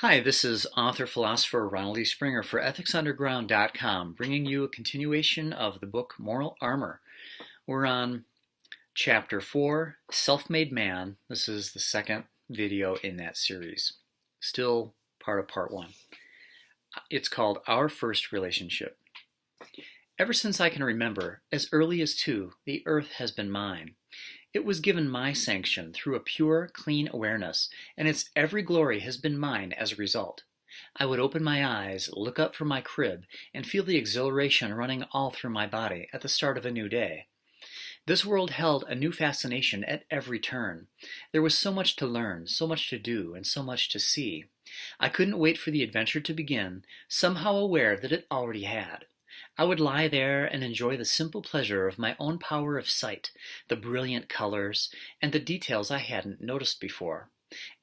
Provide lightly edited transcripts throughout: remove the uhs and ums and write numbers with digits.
Hi, this is author-philosopher Ronald E. Springer for EthicsUnderground.com, bringing you a continuation of the book Moral Armor. We're on Chapter 4, Self-Made Man. This is the second video in that series, still part of Part 1. It's called Our First Relationship. Ever since I can remember, as early as 2, the earth has been mine. It was given my sanction through a pure, clean awareness, and its every glory has been mine as a result. I would open my eyes, look up from my crib, and feel the exhilaration running all through my body at the start of a new day. This world held a new fascination at every turn. There was so much to learn, so much to do, and so much to see. I couldn't wait for the adventure to begin, somehow aware that it already had. I would lie there and enjoy the simple pleasure of my own power of sight, the brilliant colors, and the details I hadn't noticed before.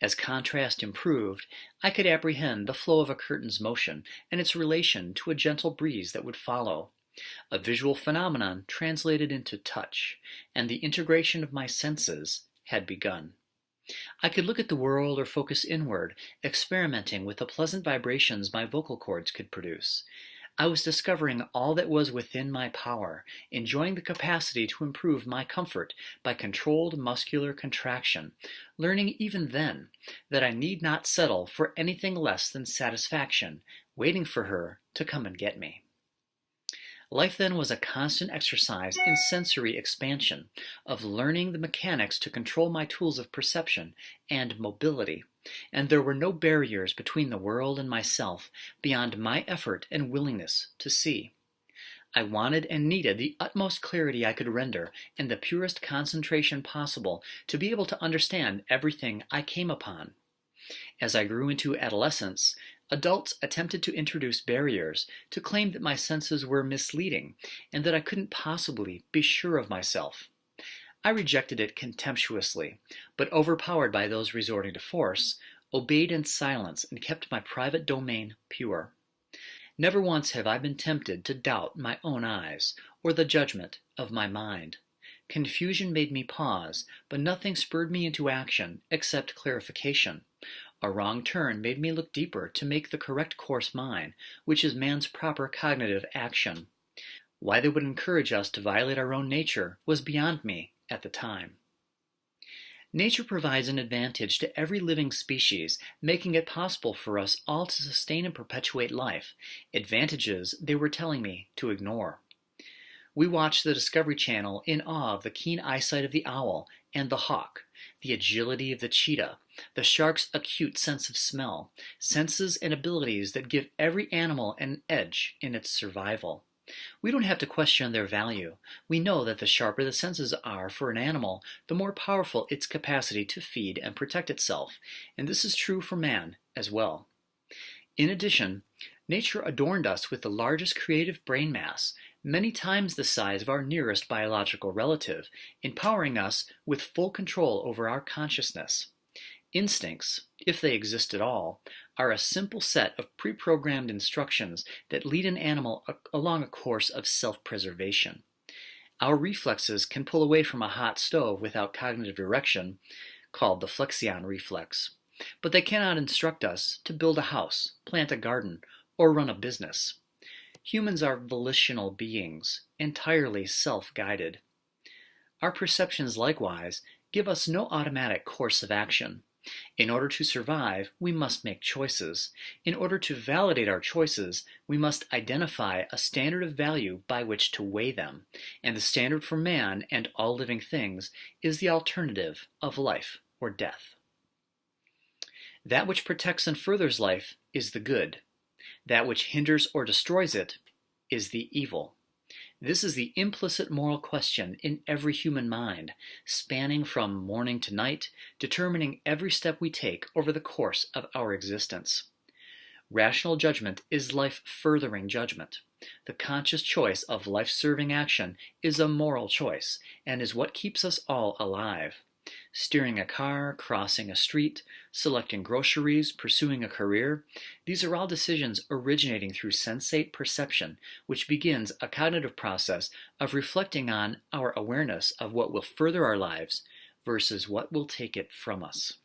As contrast improved, I could apprehend the flow of a curtain's motion and its relation to a gentle breeze that would follow. A visual phenomenon translated into touch, and the integration of my senses had begun. I could look at the world or focus inward, experimenting with the pleasant vibrations my vocal cords could produce. I was discovering all that was within my power, enjoying the capacity to improve my comfort by controlled muscular contraction, learning even then that I need not settle for anything less than satisfaction, waiting for her to come and get me. Life then was a constant exercise in sensory expansion, of learning the mechanics to control my tools of perception and mobility, and there were no barriers between the world and myself beyond my effort and willingness to see. I wanted and needed the utmost clarity I could render and the purest concentration possible to be able to understand everything I came upon. As I grew into adolescence, adults attempted to introduce barriers, to claim that my senses were misleading and that I couldn't possibly be sure of myself. I rejected it contemptuously, but overpowered by those resorting to force, obeyed in silence and kept my private domain pure. Never once have I been tempted to doubt my own eyes or the judgment of my mind. Confusion made me pause, but nothing spurred me into action except clarification. A wrong turn made me look deeper to make the correct course mine, which is man's proper cognitive action. Why they would encourage us to violate our own nature was beyond me at the time. Nature provides an advantage to every living species, making it possible for us all to sustain and perpetuate life, advantages they were telling me to ignore. We watched the Discovery Channel in awe of the keen eyesight of the owl and the hawk, the agility of the cheetah, the shark's acute sense of smell, senses and abilities that give every animal an edge in its survival. We don't have to question their value. We know that the sharper the senses are for an animal, the more powerful its capacity to feed and protect itself, and this is true for man as well. In addition, nature adorned us with the largest creative brain mass, many times the size of our nearest biological relative, empowering us with full control over our consciousness. Instincts, if they exist at all, are a simple set of pre-programmed instructions that lead an animal along a course of self-preservation. Our reflexes can pull away from a hot stove without cognitive direction, called the flexion reflex, but they cannot instruct us to build a house, plant a garden, or run a business. Humans are volitional beings, entirely self-guided. Our perceptions, likewise, give us no automatic course of action. In order to survive, we must make choices. In order to validate our choices, we must identify a standard of value by which to weigh them, and the standard for man and all living things is the alternative of life or death. That which protects and furthers life is the good. That which hinders or destroys it is the evil. This is the implicit moral question in every human mind, spanning from morning to night, determining every step we take over the course of our existence. Rational judgment is life-furthering judgment. The conscious choice of life-serving action is a moral choice, and is what keeps us all alive. Steering a car, crossing a street, selecting groceries, pursuing a career, these are all decisions originating through sensate perception, which begins a cognitive process of reflecting on our awareness of what will further our lives versus what will take it from us.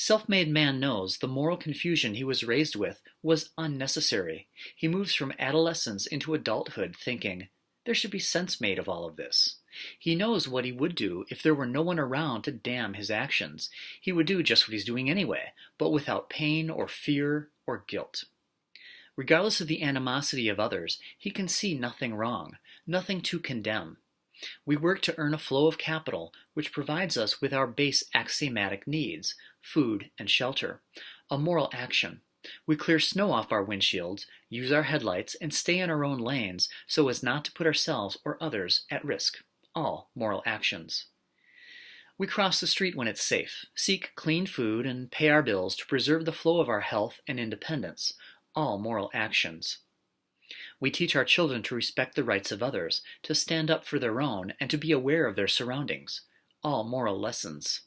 Self-made man knows the moral confusion he was raised with was unnecessary. He moves from adolescence into adulthood thinking, there should be sense made of all of this. He knows what he would do if there were no one around to damn his actions. He would do just what he's doing anyway, but without pain or fear or guilt. Regardless of the animosity of others, he can see nothing wrong, nothing to condemn. We work to earn a flow of capital which provides us with our base axiomatic needs, food and shelter, a moral action. We clear snow off our windshields, use our headlights, and stay in our own lanes so as not to put ourselves or others at risk. All moral actions. We cross the street when it's safe, seek clean food, and pay our bills to preserve the flow of our health and independence. All moral actions. We teach our children to respect the rights of others, to stand up for their own, and to be aware of their surroundings. All moral lessons.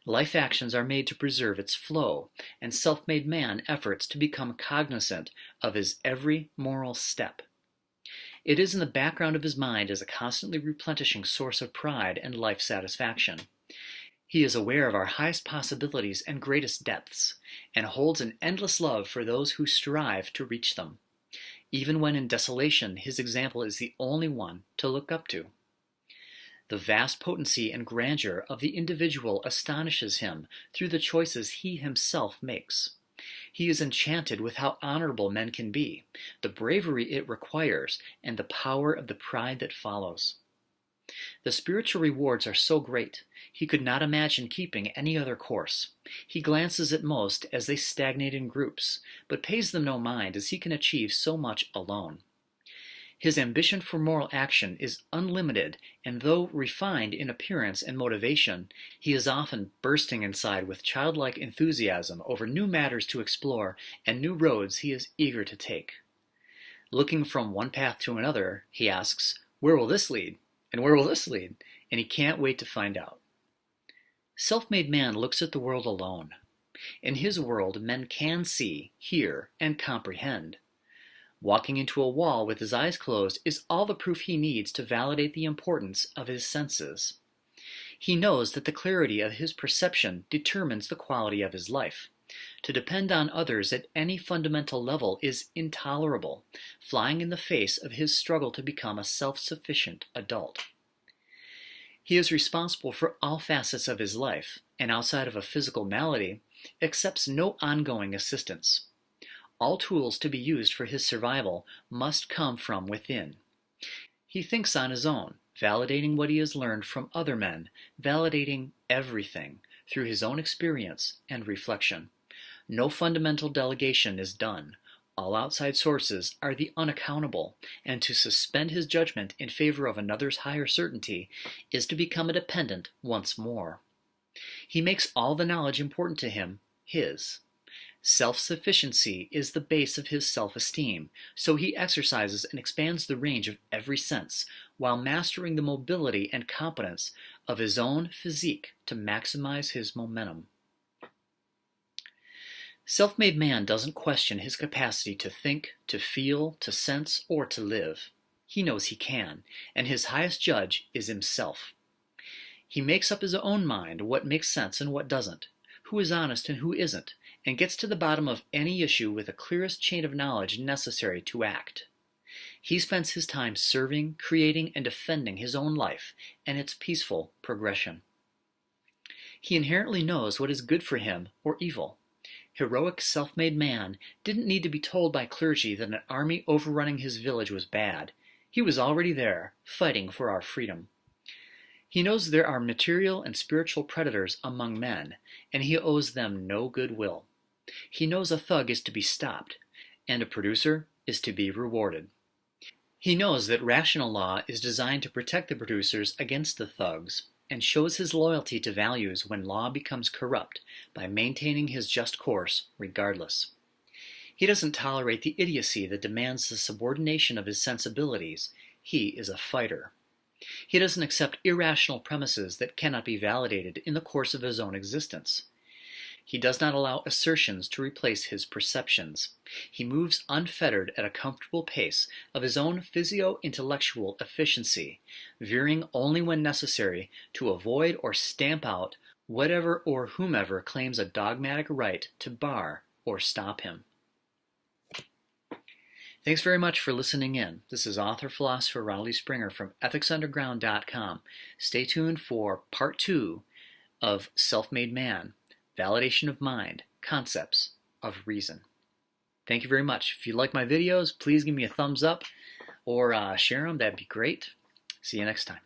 Life actions are made to preserve its flow, and self-made man efforts to become cognizant of his every moral step. It is in the background of his mind as a constantly replenishing source of pride and life satisfaction. He is aware of our highest possibilities and greatest depths, and holds an endless love for those who strive to reach them. Even when in desolation, his example is the only one to look up to. The vast potency and grandeur of the individual astonishes him through the choices he himself makes. He is enchanted with how honorable men can be, the bravery it requires, and the power of the pride that follows. The spiritual rewards are so great, he could not imagine keeping any other course. He glances at most as they stagnate in groups, but pays them no mind as he can achieve so much alone. His ambition for moral action is unlimited, and though refined in appearance and motivation, he is often bursting inside with childlike enthusiasm over new matters to explore and new roads he is eager to take. Looking from one path to another, he asks, "Where will this lead? And where will this lead?" And he can't wait to find out. Self-made man looks at the world alone. In his world, men can see, hear, and comprehend. Walking into a wall with his eyes closed is all the proof he needs to validate the importance of his senses. He knows that the clarity of his perception determines the quality of his life. To depend on others at any fundamental level is intolerable, flying in the face of his struggle to become a self-sufficient adult. He is responsible for all facets of his life, and outside of a physical malady, accepts no ongoing assistance. All tools to be used for his survival must come from within. He thinks on his own, validating what he has learned from other men, validating everything through his own experience and reflection. No fundamental delegation is done. All outside sources are the unaccountable, and to suspend his judgment in favor of another's higher certainty is to become a dependent once more. He makes all the knowledge important to him his. Self-sufficiency is the base of his self-esteem, so he exercises and expands the range of every sense, while mastering the mobility and competence of his own physique to maximize his momentum. Self-made man doesn't question his capacity to think, to feel, to sense, or to live. He knows he can, and his highest judge is himself. He makes up his own mind what makes sense and what doesn't, who is honest and who isn't, and gets to the bottom of any issue with the clearest chain of knowledge necessary to act. He spends his time serving, creating, and defending his own life and its peaceful progression. He inherently knows what is good for him or evil. Heroic self-made man didn't need to be told by clergy that an army overrunning his village was bad. He was already there, fighting for our freedom. He knows there are material and spiritual predators among men, and he owes them no goodwill. He knows a thug is to be stopped, and a producer is to be rewarded. He knows that rational law is designed to protect the producers against the thugs, and shows his loyalty to values when law becomes corrupt by maintaining his just course regardless. He doesn't tolerate the idiocy that demands the subordination of his sensibilities. He is a fighter. He doesn't accept irrational premises that cannot be validated in the course of his own existence. He does not allow assertions to replace his perceptions. He moves unfettered at a comfortable pace of his own physio-intellectual efficiency, veering only when necessary to avoid or stamp out whatever or whomever claims a dogmatic right to bar or stop him. Thanks very much for listening in. This is author philosopher Ronald E. Springer from EthicsUnderground.com. Stay tuned for part 2 of Self-Made Man, Validation of Mind, Concepts of Reason. Thank you very much. If you like my videos, please give me a thumbs up or share them. That'd be great. See you next time.